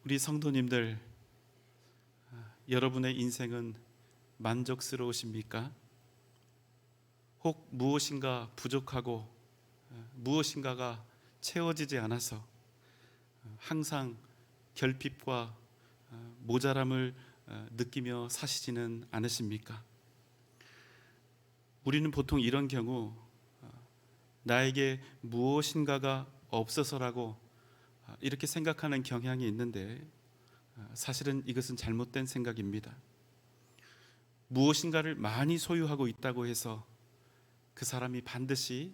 우리 성도님들, 여러분의 인생은 만족스러우십니까? 혹 무엇인가 부족하고 무엇인가가 채워지지 않아서 항상 결핍과 모자람을 느끼며 사시지는 않으십니까? 우리는 보통 이런 경우 나에게 무엇인가가 없어서라고 이렇게 생각하는 경향이 있는데, 사실은 이것은 잘못된 생각입니다. 무엇인가를 많이 소유하고 있다고 해서 그 사람이 반드시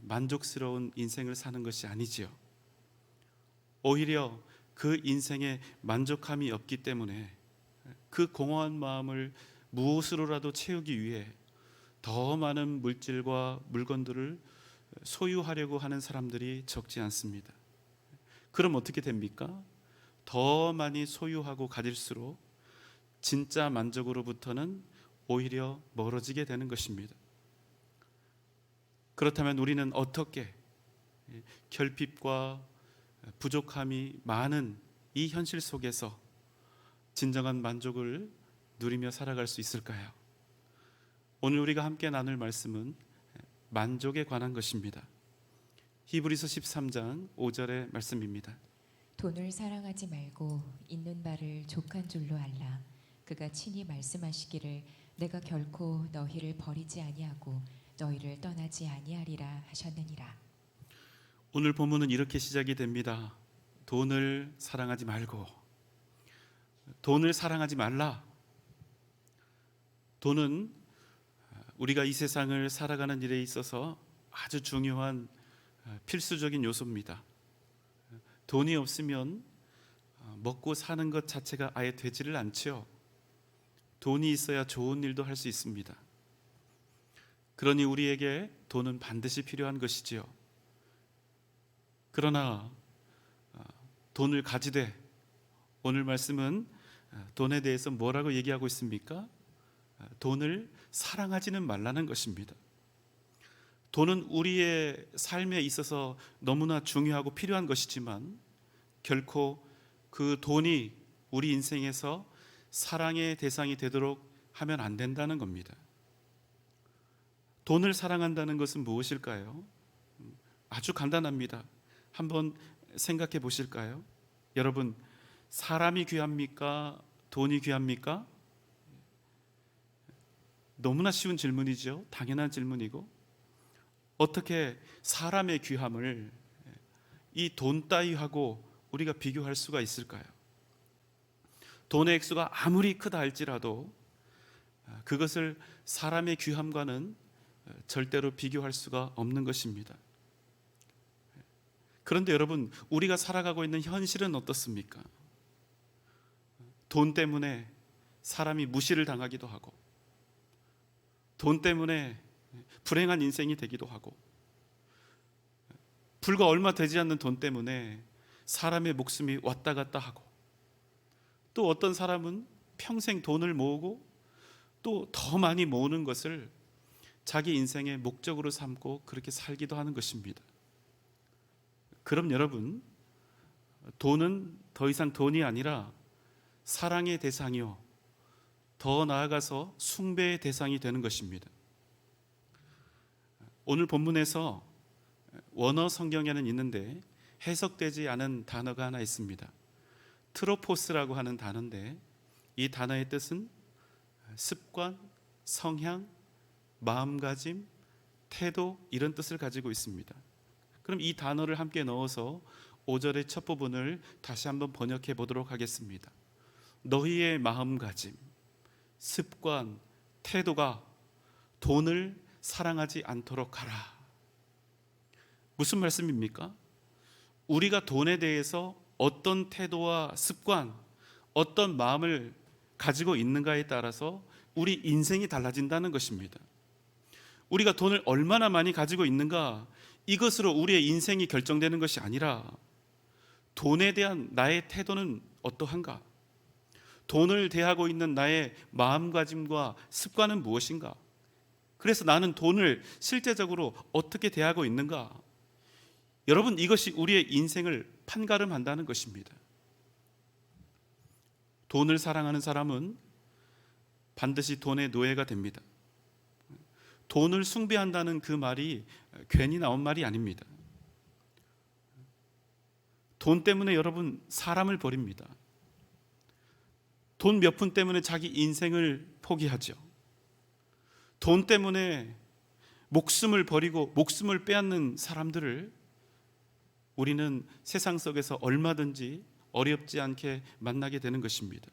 만족스러운 인생을 사는 것이 아니지요. 오히려 그 인생에 만족함이 없기 때문에 그 공허한 마음을 무엇으로라도 채우기 위해 더 많은 물질과 물건들을 소유하려고 하는 사람들이 적지 않습니다. 그럼 어떻게 됩니까? 더 많이 소유하고 가질수록 진짜 만족으로부터는 오히려 멀어지게 되는 것입니다. 그렇다면 우리는 어떻게 결핍과 부족함이 많은 이 현실 속에서 진정한 만족을 누리며 살아갈 수 있을까요? 오늘 우리가 함께 나눌 말씀은 만족에 관한 것입니다. 히브리서 13장 5절의 말씀입니다. 돈을 사랑하지 말고 있는 바를 족한 줄로 알라. 그가 친히 말씀하시기를 내가 결코 너희를 버리지 아니하고 너희를 떠나지 아니하리라 하셨느니라. 오늘 본문은 이렇게 시작이 됩니다. 돈을 사랑하지 말고, 돈을 사랑하지 말라. 돈은 우리가 이 세상을 살아가는 일에 있어서 아주 중요한 필수적인 요소입니다. 돈이 없으면 먹고 사는 것 자체가 아예 되지를 않죠. 돈이 있어야 좋은 일도 할 수 있습니다. 그러니 우리에게 돈은 반드시 필요한 것이지요. 그러나 돈을 가지되, 오늘 말씀은 돈에 대해서 뭐라고 얘기하고 있습니까? 돈을 사랑하지는 말라는 것입니다. 돈은 우리의 삶에 있어서 너무나 중요하고 필요한 것이지만 결코 그 돈이 우리 인생에서 사랑의 대상이 되도록 하면 안 된다는 겁니다. 돈을 사랑한다는 것은 무엇일까요? 아주 간단합니다. 한번 생각해 보실까요? 여러분, 사람이 귀합니까? 돈이 귀합니까? 너무나 쉬운 질문이죠. 당연한 질문이고, 어떻게 사람의 귀함을 이 돈 따위하고 우리가 비교할 수가 있을까요? 돈의 액수가 아무리 크다 할지라도 그것을 사람의 귀함과는 절대로 비교할 수가 없는 것입니다. 그런데 여러분, 우리가 살아가고 있는 현실은 어떻습니까? 돈 때문에 사람이 무시를 당하기도 하고, 돈 때문에 불행한 인생이 되기도 하고, 불과 얼마 되지 않는 돈 때문에 사람의 목숨이 왔다 갔다 하고, 또 어떤 사람은 평생 돈을 모으고 또 더 많이 모으는 것을 자기 인생의 목적으로 삼고 그렇게 살기도 하는 것입니다. 그럼 여러분, 돈은 더 이상 돈이 아니라 사랑의 대상이요, 더 나아가서 숭배의 대상이 되는 것입니다. 오늘 본문에서 원어 성경에는 있는데 해석되지 않은 단어가 하나 있습니다. 트로포스라고 하는 단어인데, 이 단어의 뜻은 습관, 성향, 마음가짐, 태도, 이런 뜻을 가지고 있습니다. 그럼 이 단어를 함께 넣어서 5절의 첫 부분을 다시 한번 번역해 보도록 하겠습니다. 너희의 마음가짐, 습관, 태도가 돈을 사랑하지 않도록 하라. 무슨 말씀입니까? 우리가 돈에 대해서 어떤 태도와 습관, 어떤 마음을 가지고 있는가에 따라서 우리 인생이 달라진다는 것입니다. 우리가 돈을 얼마나 많이 가지고 있는가, 이것으로 우리의 인생이 결정되는 것이 아니라 돈에 대한 나의 태도는 어떠한가, 돈을 대하고 있는 나의 마음가짐과 습관은 무엇인가, 그래서 나는 돈을 실제적으로 어떻게 대하고 있는가, 여러분, 이것이 우리의 인생을 판가름한다는 것입니다. 돈을 사랑하는 사람은 반드시 돈의 노예가 됩니다. 돈을 숭배한다는 그 말이 괜히 나온 말이 아닙니다. 돈 때문에 여러분 사람을 버립니다. 돈 몇 푼 때문에 자기 인생을 포기하죠. 돈 때문에 목숨을 버리고 목숨을 빼앗는 사람들을 우리는 세상 속에서 얼마든지 어렵지 않게 만나게 되는 것입니다.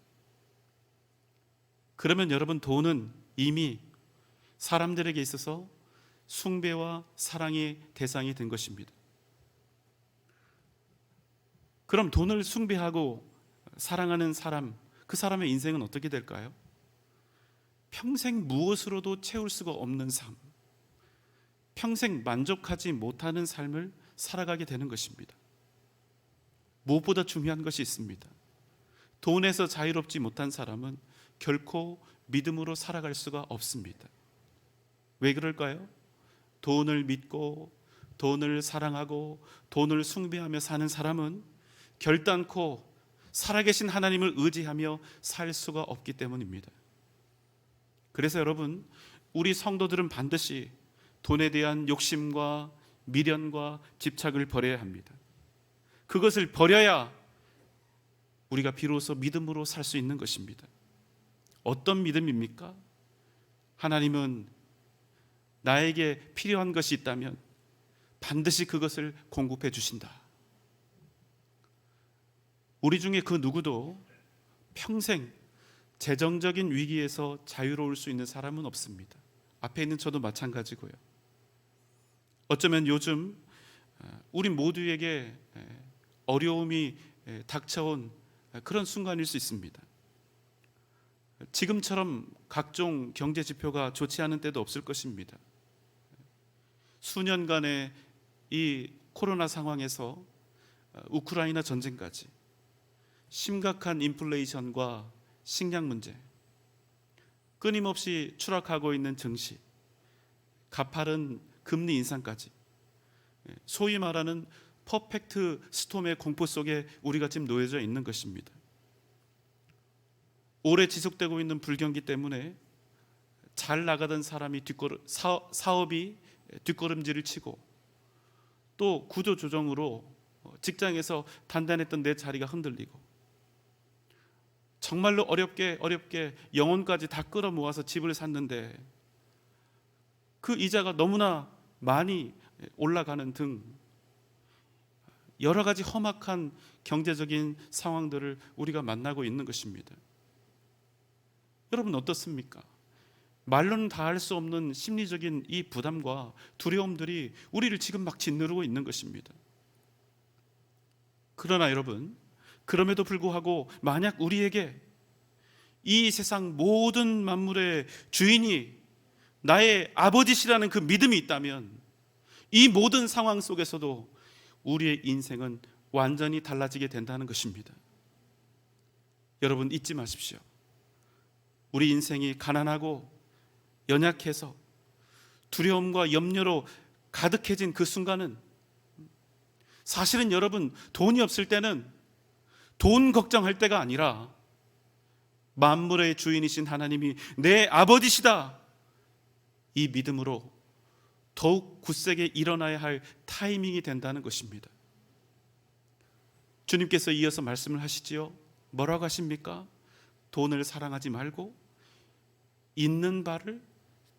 그러면 여러분, 돈은 이미 사람들에게 있어서 숭배와 사랑의 대상이 된 것입니다. 그럼 돈을 숭배하고 사랑하는 사람, 그 사람의 인생은 어떻게 될까요? 평생 무엇으로도 채울 수가 없는 삶, 평생 만족하지 못하는 삶을 살아가게 되는 것입니다. 무엇보다 중요한 것이 있습니다. 돈에서 자유롭지 못한 사람은 결코 믿음으로 살아갈 수가 없습니다. 왜 그럴까요? 돈을 믿고 돈을 사랑하고 돈을 숭배하며 사는 사람은 결단코 살아계신 하나님을 의지하며 살 수가 없기 때문입니다. 그래서 여러분, 우리 성도들은 반드시 돈에 대한 욕심과 미련과 집착을 버려야 합니다. 그것을 버려야 우리가 비로소 믿음으로 살 수 있는 것입니다. 어떤 믿음입니까? 하나님은 나에게 필요한 것이 있다면 반드시 그것을 공급해 주신다. 우리 중에 그 누구도 평생 재정적인 위기에서 자유로울 수 있는 사람은 없습니다. 앞에 있는 저도 마찬가지고요. 어쩌면 요즘 우리 모두에게 어려움이 닥쳐온 그런 순간일 수 있습니다. 지금처럼 각종 경제 지표가 좋지 않은 때도 없을 것입니다. 수년간의 이 코로나 상황에서 우크라이나 전쟁까지 심각한 인플레이션과 식량 문제, 끊임없이 추락하고 있는 증시, 가파른 금리 인상까지, 소위 말하는 퍼펙트 스톰의 공포 속에 우리가 지금 놓여져 있는 것입니다. 오래 지속되고 있는 불경기 때문에 잘 나가던 사람이 사업이 뒷걸음질을 치고, 또 구조조정으로 직장에서 단단했던 내 자리가 흔들리고, 정말로 어렵게 영혼까지 다 끌어모아서 집을 샀는데 그 이자가 너무나 많이 올라가는 등 여러 가지 험악한 경제적인 상황들을 우리가 만나고 있는 것입니다. 여러분 어떻습니까? 말로는 다 할 수 없는 심리적인 이 부담과 두려움들이 우리를 지금 막 짓누르고 있는 것입니다. 그러나 여러분, 그럼에도 불구하고 만약 우리에게 이 세상 모든 만물의 주인이 나의 아버지시라는 그 믿음이 있다면 이 모든 상황 속에서도 우리의 인생은 완전히 달라지게 된다는 것입니다. 여러분 잊지 마십시오. 우리 인생이 가난하고 연약해서 두려움과 염려로 가득해진 그 순간은 사실은 여러분 돈이 없을 때는 돈 걱정할 때가 아니라 만물의 주인이신 하나님이 내 아버지시다, 이 믿음으로 더욱 굳세게 일어나야 할 타이밍이 된다는 것입니다. 주님께서 이어서 말씀을 하시지요. 뭐라고 하십니까? 돈을 사랑하지 말고 있는 바를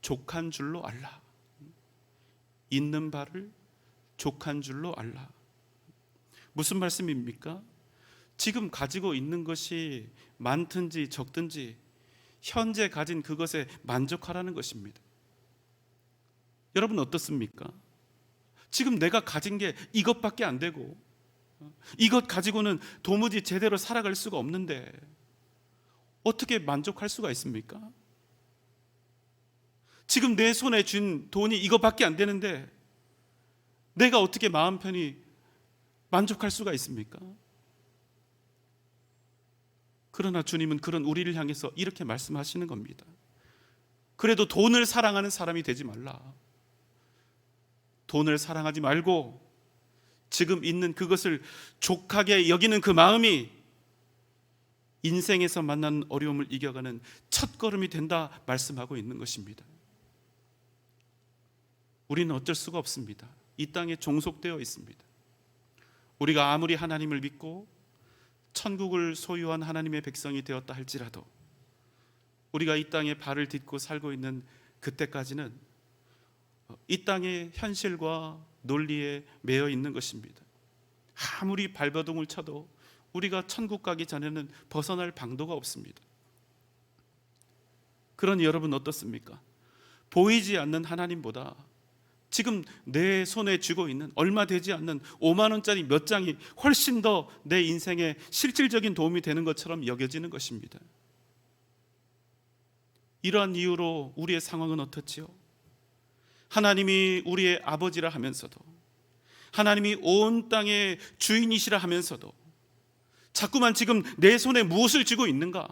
족한 줄로 알라. 있는 바를 족한 줄로 알라. 무슨 말씀입니까? 지금 가지고 있는 것이 많든지 적든지 현재 가진 그것에 만족하라는 것입니다. 여러분 어떻습니까? 지금 내가 가진 게 이것밖에 안 되고 이것 가지고는 도무지 제대로 살아갈 수가 없는데 어떻게 만족할 수가 있습니까? 지금 내 손에 쥔 돈이 이것밖에 안 되는데 내가 어떻게 마음 편히 만족할 수가 있습니까? 그러나 주님은 그런 우리를 향해서 이렇게 말씀하시는 겁니다. 그래도 돈을 사랑하는 사람이 되지 말라. 돈을 사랑하지 말고 지금 있는 그것을 족하게 여기는 그 마음이 인생에서 만난 어려움을 이겨가는 첫걸음이 된다 말씀하고 있는 것입니다. 우리는 어쩔 수가 없습니다. 이 땅에 종속되어 있습니다. 우리가 아무리 하나님을 믿고 천국을 소유한 하나님의 백성이 되었다 할지라도 우리가 이 땅에 발을 딛고 살고 있는 그때까지는 이 땅의 현실과 논리에 매여 있는 것입니다. 아무리 발버둥을 쳐도 우리가 천국 가기 전에는 벗어날 방도가 없습니다. 그러니 여러분 어떻습니까? 보이지 않는 하나님보다 지금 내 손에 쥐고 있는 얼마 되지 않는 5만 원짜리 몇 장이 훨씬 더 내 인생에 실질적인 도움이 되는 것처럼 여겨지는 것입니다. 이러한 이유로 우리의 상황은 어떻지요? 하나님이 우리의 아버지라 하면서도, 하나님이 온 땅의 주인이시라 하면서도 자꾸만 지금 내 손에 무엇을 쥐고 있는가,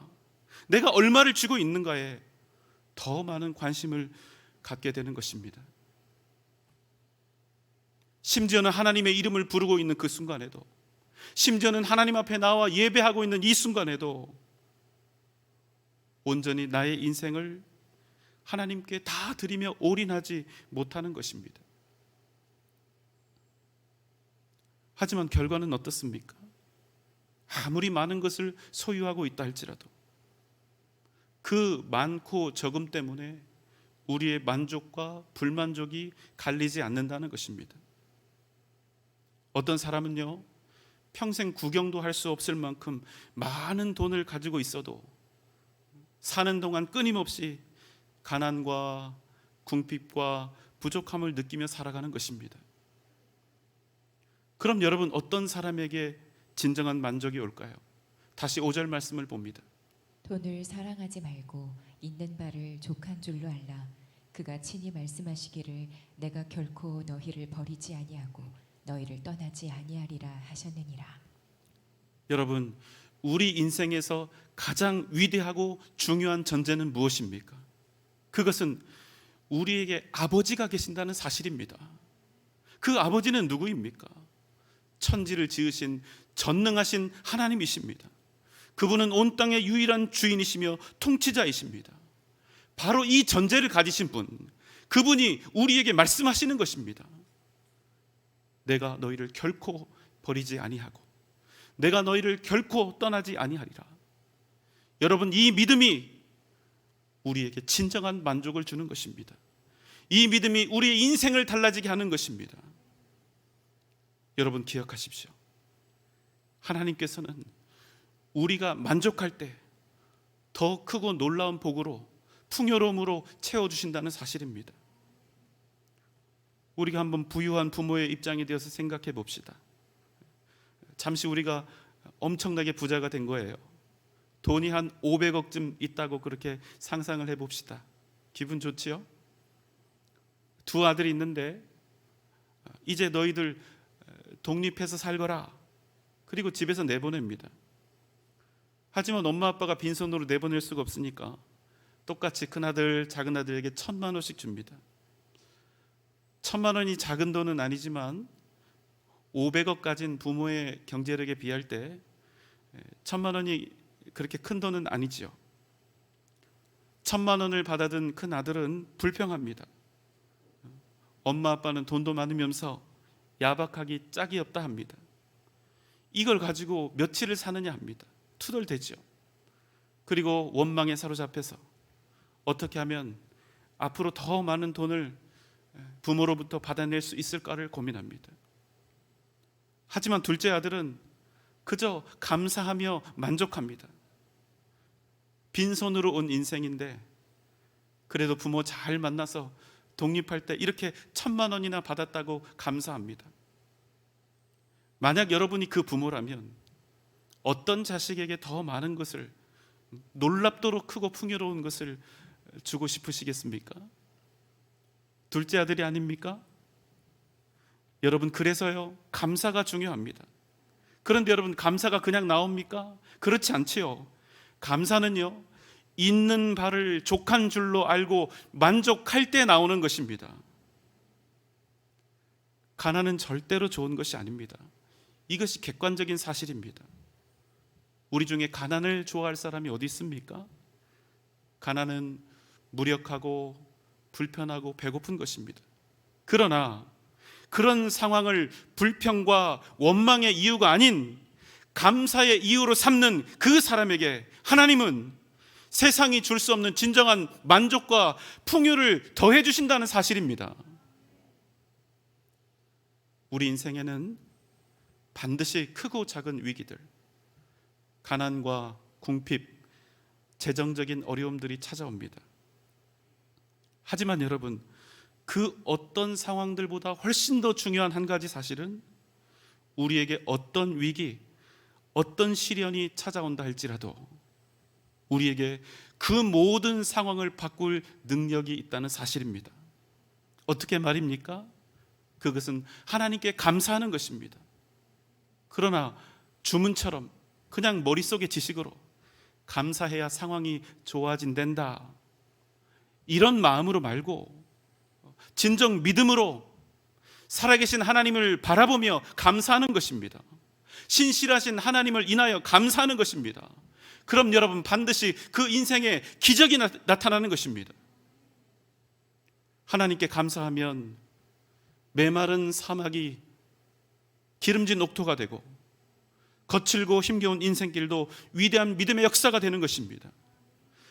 내가 얼마를 쥐고 있는가에 더 많은 관심을 갖게 되는 것입니다. 심지어는 하나님의 이름을 부르고 있는 그 순간에도, 심지어는 하나님 앞에 나와 예배하고 있는 이 순간에도 온전히 나의 인생을 하나님께 다 드리며 올인하지 못하는 것입니다. 하지만 결과는 어떻습니까? 아무리 많은 것을 소유하고 있다 할지라도 그 많고 적음 때문에 우리의 만족과 불만족이 갈리지 않는다는 것입니다. 어떤 사람은요, 평생 구경도 할 수 없을 만큼 많은 돈을 가지고 있어도 사는 동안 끊임없이 가난과 궁핍과 부족함을 느끼며 살아가는 것입니다. 그럼 여러분, 어떤 사람에게 진정한 만족이 올까요? 다시 5절 말씀을 봅니다. 돈을 사랑하지 말고 있는 바를 족한 줄로 알라. 그가 친히 말씀하시기를 내가 결코 너희를 버리지 아니하고 너희를 떠나지 아니하리라 하셨느니라. 여러분, 우리 인생에서 가장 위대하고 중요한 전제는 무엇입니까? 그것은 우리에게 아버지가 계신다는 사실입니다. 그 아버지는 누구입니까? 천지를 지으신 전능하신 하나님이십니다. 그분은 온 땅의 유일한 주인이시며 통치자이십니다. 바로 이 전제를 가지신 분, 그분이 우리에게 말씀하시는 것입니다. 내가 너희를 결코 버리지 아니하고 내가 너희를 결코 떠나지 아니하리라. 여러분, 이 믿음이 우리에게 진정한 만족을 주는 것입니다. 이 믿음이 우리의 인생을 달라지게 하는 것입니다. 여러분 기억하십시오. 하나님께서는 우리가 만족할 때 더 크고 놀라운 복으로 풍요로움으로 채워주신다는 사실입니다. 우리가 한번 부유한 부모의 입장이 되어서 생각해 봅시다. 잠시 우리가 엄청나게 부자가 된 거예요. 돈이 한 500억쯤 있다고 그렇게 상상을 해봅시다. 기분 좋지요? 두 아들이 있는데 이제 너희들 독립해서 살거라. 그리고 집에서 내보냅니다. 하지만 엄마 아빠가 빈손으로 내보낼 수가 없으니까 똑같이 큰아들 작은아들에게 1,000만 원씩 줍니다. 1,000만 원이 작은 돈은 아니지만 500억 가진 부모의 경제력에 비할 때 1,000만 원이 그렇게 큰 돈은 아니지요. 1,000만 원을 받아든 큰 아들은 불평합니다. 엄마 아빠는 돈도 많으면서 야박하기 짝이 없다 합니다. 이걸 가지고 며칠을 사느냐 합니다. 투덜대죠. 그리고 원망에 사로잡혀서 어떻게 하면 앞으로 더 많은 돈을 부모로부터 받아낼 수 있을까를 고민합니다. 하지만 둘째 아들은 그저 감사하며 만족합니다. 빈손으로 온 인생인데 그래도 부모 잘 만나서 독립할 때 이렇게 1,000만 원이나 받았다고 감사합니다. 만약 여러분이 그 부모라면 어떤 자식에게 더 많은 것을, 놀랍도록 크고 풍요로운 것을 주고 싶으시겠습니까? 둘째 아들이 아닙니까? 여러분, 그래서요, 감사가 중요합니다. 그런데 여러분, 감사가 그냥 나옵니까? 그렇지 않지요. 감사는요, 있는 바를 족한 줄로 알고 만족할 때 나오는 것입니다. 가난은 절대로 좋은 것이 아닙니다. 이것이 객관적인 사실입니다. 우리 중에 가난을 좋아할 사람이 어디 있습니까? 가난은 무력하고 불편하고 배고픈 것입니다. 그러나 그런 상황을 불평과 원망의 이유가 아닌 감사의 이유로 삼는 그 사람에게 하나님은 세상이 줄 수 없는 진정한 만족과 풍요를 더해 주신다는 사실입니다. 우리 인생에는 반드시 크고 작은 위기들, 가난과 궁핍, 재정적인 어려움들이 찾아옵니다. 하지만 여러분, 그 어떤 상황들보다 훨씬 더 중요한 한 가지 사실은 우리에게 어떤 위기, 어떤 시련이 찾아온다 할지라도 우리에게 그 모든 상황을 바꿀 능력이 있다는 사실입니다. 어떻게 말입니까? 그것은 하나님께 감사하는 것입니다. 그러나 주문처럼 그냥 머릿속의 지식으로 감사해야 상황이 좋아진단다, 이런 마음으로 말고 진정 믿음으로 살아계신 하나님을 바라보며 감사하는 것입니다. 신실하신 하나님을 인하여 감사하는 것입니다. 그럼 여러분, 반드시 그 인생에 기적이 나타나는 것입니다. 하나님께 감사하면 메마른 사막이 기름진 옥토가 되고 거칠고 힘겨운 인생길도 위대한 믿음의 역사가 되는 것입니다.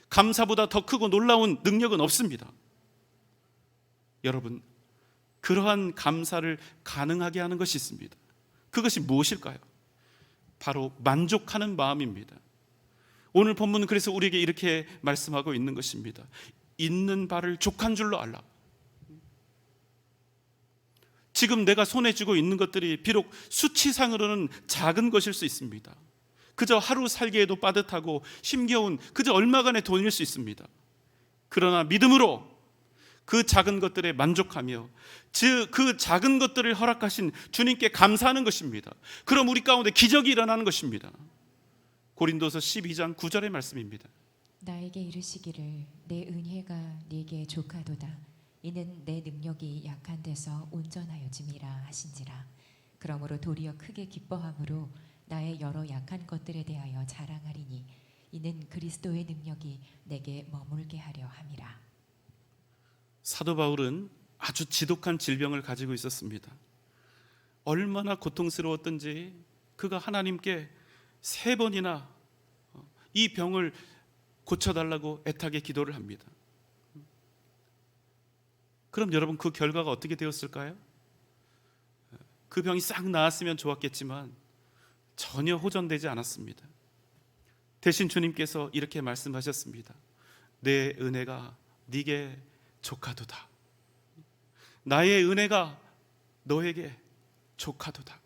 감사보다 더 크고 놀라운 능력은 없습니다. 여러분, 그러한 감사를 가능하게 하는 것이 있습니다. 그것이 무엇일까요? 바로 만족하는 마음입니다. 오늘 본문은 그래서 우리에게 이렇게 말씀하고 있는 것입니다. 있는 바를 족한 줄로 알라. 지금 내가 손에 쥐고 있는 것들이 비록 수치상으로는 작은 것일 수 있습니다. 그저 하루 살기에도 빠듯하고 힘겨운 그저 얼마간의 돈일 수 있습니다. 그러나 믿음으로 그 작은 것들에 만족하며 그 작은 것들을 허락하신 주님께 감사하는 것입니다. 그럼 우리 가운데 기적이 일어나는 것입니다. 고린도서 12장 9절의 말씀입니다. 나에게 이르시기를 내 은혜가 네게 족하도다. 이는 내 능력이 약한 데서 온전하여짐이라 하신지라. 그러므로 도리어 크게 기뻐함으로 나의 여러 약한 것들에 대하여 자랑하리니 이는 그리스도의 능력이 내게 머물게 하려 함이라. 사도 바울은 아주 지독한 질병을 가지고 있었습니다. 얼마나 고통스러웠던지 그가 하나님께 3번이나 이 병을 고쳐달라고 애타게 기도를 합니다. 그럼 여러분, 그 결과가 어떻게 되었을까요? 그 병이 싹 나았으면 좋았겠지만 전혀 호전되지 않았습니다. 대신 주님께서 이렇게 말씀하셨습니다. 내 은혜가 네게 족하도다. 나의 은혜가 너에게 족하도다.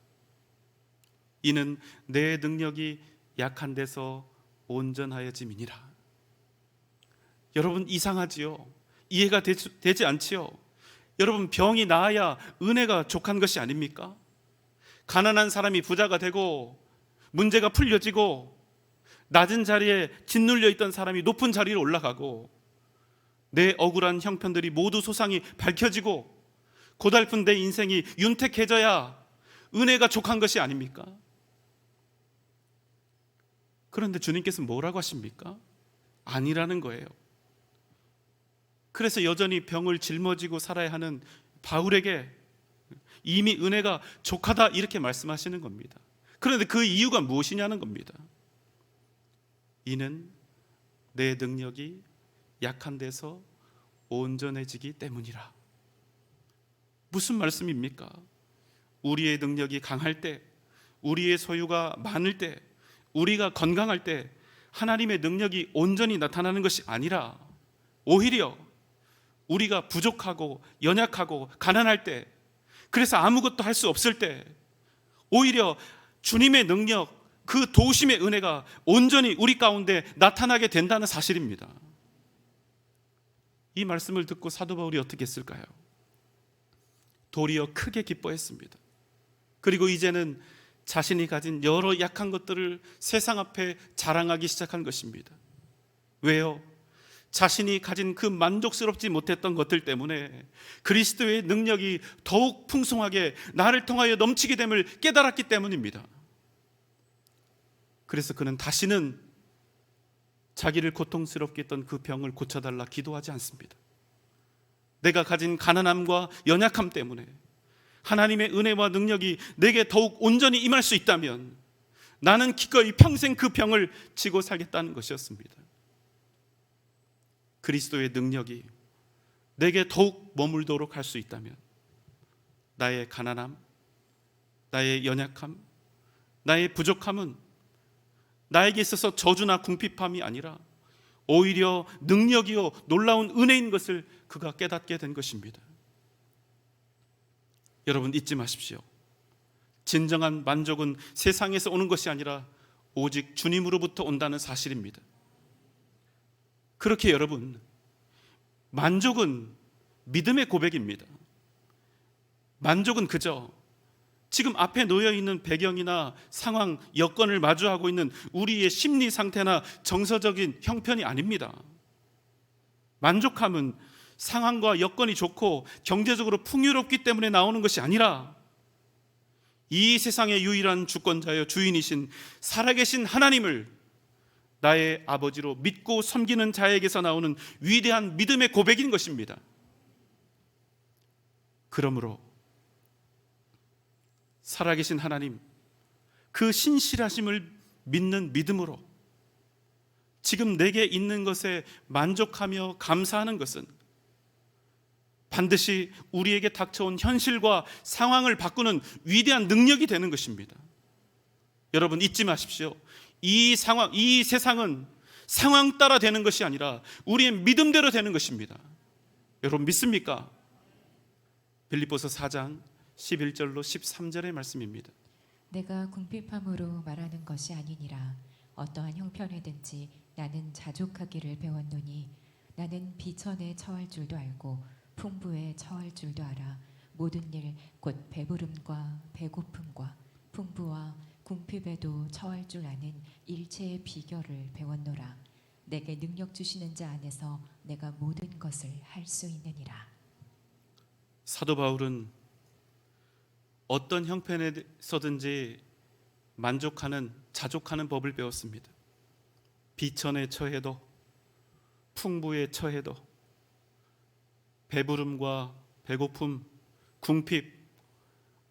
이는 내 능력이 약한 데서 온전하여짐이니라. 여러분, 이상하지요? 이해가 되지 않지요? 여러분, 병이 나아야 은혜가 족한 것이 아닙니까? 가난한 사람이 부자가 되고 문제가 풀려지고 낮은 자리에 짓눌려 있던 사람이 높은 자리로 올라가고 내 억울한 형편들이 모두 소상히 밝혀지고 고달픈 내 인생이 윤택해져야 은혜가 족한 것이 아닙니까? 그런데 주님께서 뭐라고 하십니까? 아니라는 거예요. 그래서 여전히 병을 짊어지고 살아야 하는 바울에게 이미 은혜가 족하다 이렇게 말씀하시는 겁니다. 그런데 그 이유가 무엇이냐는 겁니다. 이는 내 능력이 약한 데서 온전해지기 때문이라. 무슨 말씀입니까? 우리의 능력이 강할 때, 우리의 소유가 많을 때, 우리가 건강할 때 하나님의 능력이 온전히 나타나는 것이 아니라 오히려 우리가 부족하고 연약하고 가난할 때, 그래서 아무것도 할 수 없을 때 오히려 주님의 능력, 그 도우심의 은혜가 온전히 우리 가운데 나타나게 된다는 사실입니다. 이 말씀을 듣고 사도 바울이 어떻게 했을까요? 도리어 크게 기뻐했습니다. 그리고 이제는 자신이 가진 여러 약한 것들을 세상 앞에 자랑하기 시작한 것입니다. 왜요? 자신이 가진 그 만족스럽지 못했던 것들 때문에 그리스도의 능력이 더욱 풍성하게 나를 통하여 넘치게 됨을 깨달았기 때문입니다. 그래서 그는 다시는 자기를 고통스럽게 했던 그 병을 고쳐달라 기도하지 않습니다. 내가 가진 가난함과 연약함 때문에 하나님의 은혜와 능력이 내게 더욱 온전히 임할 수 있다면 나는 기꺼이 평생 그 병을 지고 살겠다는 것이었습니다. 그리스도의 능력이 내게 더욱 머물도록 할 수 있다면 나의 가난함, 나의 연약함, 나의 부족함은 나에게 있어서 저주나 궁핍함이 아니라 오히려 능력이요 놀라운 은혜인 것을 그가 깨닫게 된 것입니다. 여러분 잊지 마십시오. 진정한 만족은 세상에서 오는 것이 아니라 오직 주님으로부터 온다는 사실입니다. 그렇게 여러분, 만족은 믿음의 고백입니다. 만족은 그저 지금 앞에 놓여있는 배경이나 상황, 여건을 마주하고 있는 우리의 심리 상태나 정서적인 형편이 아닙니다. 만족함은 상황과 여건이 좋고 경제적으로 풍요롭기 때문에 나오는 것이 아니라 이 세상의 유일한 주권자여 주인이신 살아계신 하나님을 나의 아버지로 믿고 섬기는 자에게서 나오는 위대한 믿음의 고백인 것입니다. 그러므로 살아계신 하나님, 그 신실하심을 믿는 믿음으로 지금 내게 있는 것에 만족하며 감사하는 것은 반드시 우리에게 닥쳐온 현실과 상황을 바꾸는 위대한 능력이 되는 것입니다. 여러분 잊지 마십시오. 이 세상은 상황 따라 되는 것이 아니라 우리의 믿음대로 되는 것입니다. 여러분 믿습니까? 빌립보서 4장 11절로 13절의 말씀입니다. 내가 궁핍함으로 말하는 것이 아니니라. 어떠한 형편에든지 나는 자족하기를 배웠노니 나는 비천에 처할 줄도 알고 풍부에 처할 줄도 알아. 모든 일 곧 배부름과 배고픔과 풍부와 궁핍에도 처할 줄 아는 일체의 비결을 배웠노라. 내게 능력 주시는 자 안에서 내가 모든 것을 할 수 있느니라. 사도 바울은 어떤 형편에서든지 만족하는, 자족하는 법을 배웠습니다. 비천에 처해도, 풍부에 처해도, 배부름과 배고픔, 궁핍,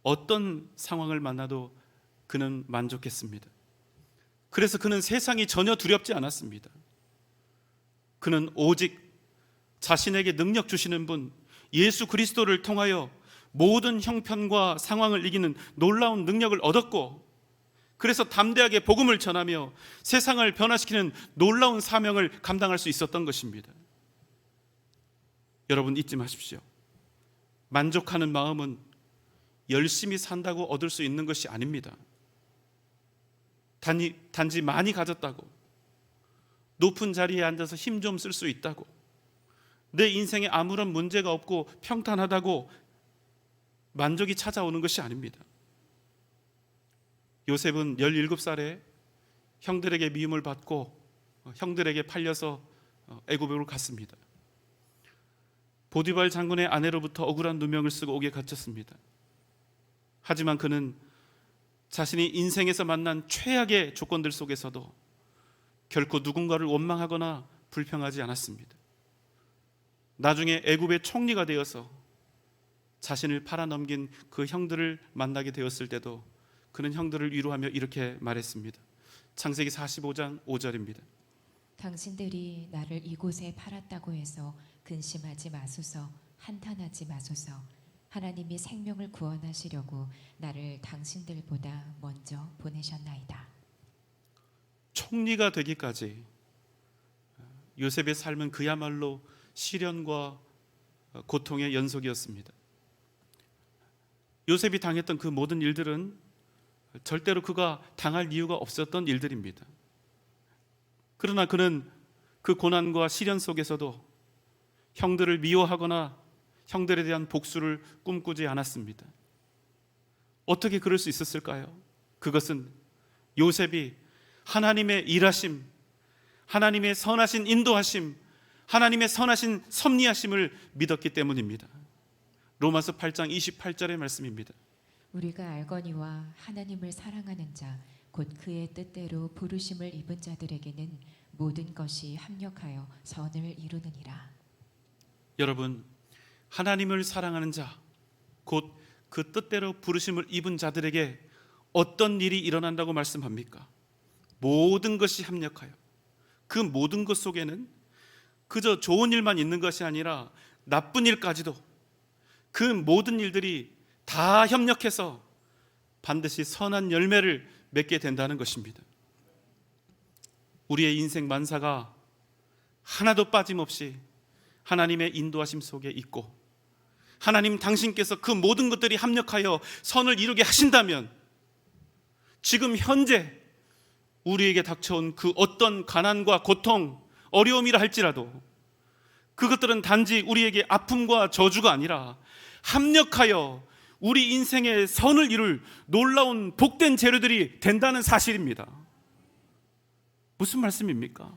어떤 상황을 만나도 그는 만족했습니다. 그래서 그는 세상이 전혀 두렵지 않았습니다. 그는 오직 자신에게 능력 주시는 분 예수 그리스도를 통하여 모든 형편과 상황을 이기는 놀라운 능력을 얻었고, 그래서 담대하게 복음을 전하며 세상을 변화시키는 놀라운 사명을 감당할 수 있었던 것입니다. 여러분 잊지 마십시오. 만족하는 마음은 열심히 산다고 얻을 수 있는 것이 아닙니다. 단지 많이 가졌다고, 높은 자리에 앉아서 힘 좀 쓸 수 있다고, 내 인생에 아무런 문제가 없고 평탄하다고 만족이 찾아오는 것이 아닙니다. 요셉은 17살에 형들에게 미움을 받고 형들에게 팔려서 애굽으로 갔습니다. 보디발 장군의 아내로부터 억울한 누명을 쓰고 옥에 갇혔습니다. 하지만 그는 자신이 인생에서 만난 최악의 조건들 속에서도 결코 누군가를 원망하거나 불평하지 않았습니다. 나중에 애굽의 총리가 되어서 자신을 팔아넘긴 그 형들을 만나게 되었을 때도 그는 형들을 위로하며 이렇게 말했습니다. 창세기 45장 5절입니다. 당신들이 나를 이곳에 팔았다고 해서 근심하지 마소서, 한탄하지 마소서. 하나님이 생명을 구원하시려고 나를 당신들보다 먼저 보내셨나이다. 총리가 되기까지 요셉의 삶은 그야말로 시련과 고통의 연속이었습니다. 요셉이 당했던 그 모든 일들은 절대로 그가 당할 이유가 없었던 일들입니다. 그러나 그는 그 고난과 시련 속에서도 형들을 미워하거나 형들에 대한 복수를 꿈꾸지 않았습니다. 어떻게 그럴 수 있었을까요? 그것은 요셉이 하나님의 일하심, 하나님의 선하신 인도하심, 하나님의 선하신 섭리하심을 믿었기 때문입니다. 로마서 8장 28절의 말씀입니다. 우리가 알거니와 하나님을 사랑하는 자 곧 그의 뜻대로 부르심을 입은 자들에게는 모든 것이 합력하여 선을 이루느니라. 여러분, 하나님을 사랑하는 자, 곧 그 뜻대로 부르심을 입은 자들에게 어떤 일이 일어난다고 말씀합니까? 모든 것이 합력하여. 그 모든 것 속에는 그저 좋은 일만 있는 것이 아니라 나쁜 일까지도, 그 모든 일들이 다 협력해서 반드시 선한 열매를 맺게 된다는 것입니다. 우리의 인생 만사가 하나도 빠짐없이 하나님의 인도하심 속에 있고, 하나님 당신께서 그 모든 것들이 합력하여 선을 이루게 하신다면, 지금 현재 우리에게 닥쳐온 그 어떤 가난과 고통, 어려움이라 할지라도 그것들은 단지 우리에게 아픔과 저주가 아니라 합력하여 우리 인생의 선을 이룰 놀라운 복된 재료들이 된다는 사실입니다. 무슨 말씀입니까?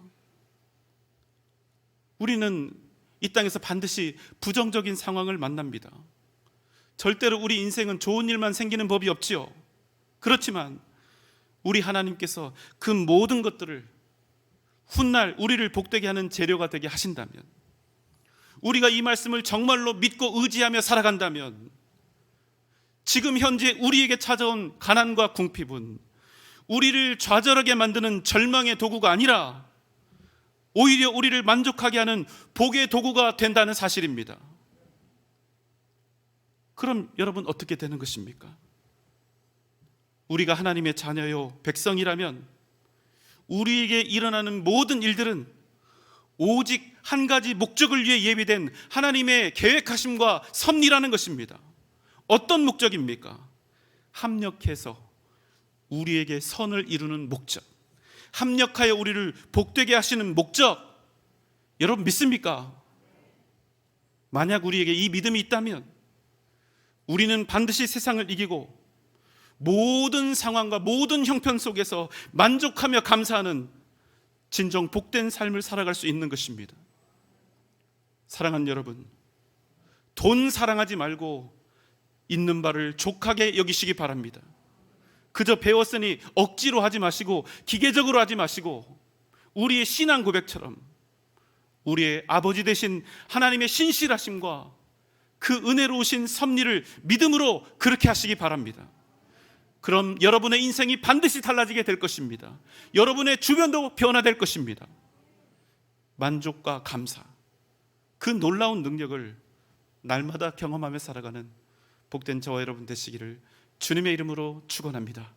우리는 이 땅에서 반드시 부정적인 상황을 만납니다. 절대로 우리 인생은 좋은 일만 생기는 법이 없지요. 그렇지만 우리 하나님께서 그 모든 것들을 훗날 우리를 복되게 하는 재료가 되게 하신다면, 우리가 이 말씀을 정말로 믿고 의지하며 살아간다면, 지금 현재 우리에게 찾아온 가난과 궁핍은 우리를 좌절하게 만드는 절망의 도구가 아니라 오히려 우리를 만족하게 하는 복의 도구가 된다는 사실입니다. 그럼 여러분, 어떻게 되는 것입니까? 우리가 하나님의 자녀요 백성이라면 우리에게 일어나는 모든 일들은 오직 한 가지 목적을 위해 예비된 하나님의 계획하심과 섭리라는 것입니다. 어떤 목적입니까? 합력해서 우리에게 선을 이루는 목적, 합력하여 우리를 복되게 하시는 목적, 여러분 믿습니까? 만약 우리에게 이 믿음이 있다면 우리는 반드시 세상을 이기고 모든 상황과 모든 형편 속에서 만족하며 감사하는 진정 복된 삶을 살아갈 수 있는 것입니다. 사랑하는 여러분, 돈 사랑하지 말고 있는 바를 족하게 여기시기 바랍니다. 그저 배웠으니 억지로 하지 마시고 기계적으로 하지 마시고 우리의 신앙 고백처럼 우리의 아버지 되신 하나님의 신실하심과 그 은혜로우신 섭리를 믿음으로 그렇게 하시기 바랍니다. 그럼 여러분의 인생이 반드시 달라지게 될 것입니다. 여러분의 주변도 변화될 것입니다. 만족과 감사, 그 놀라운 능력을 날마다 경험하며 살아가는 복된 저와 여러분 되시기를 주님의 이름으로 축원합니다.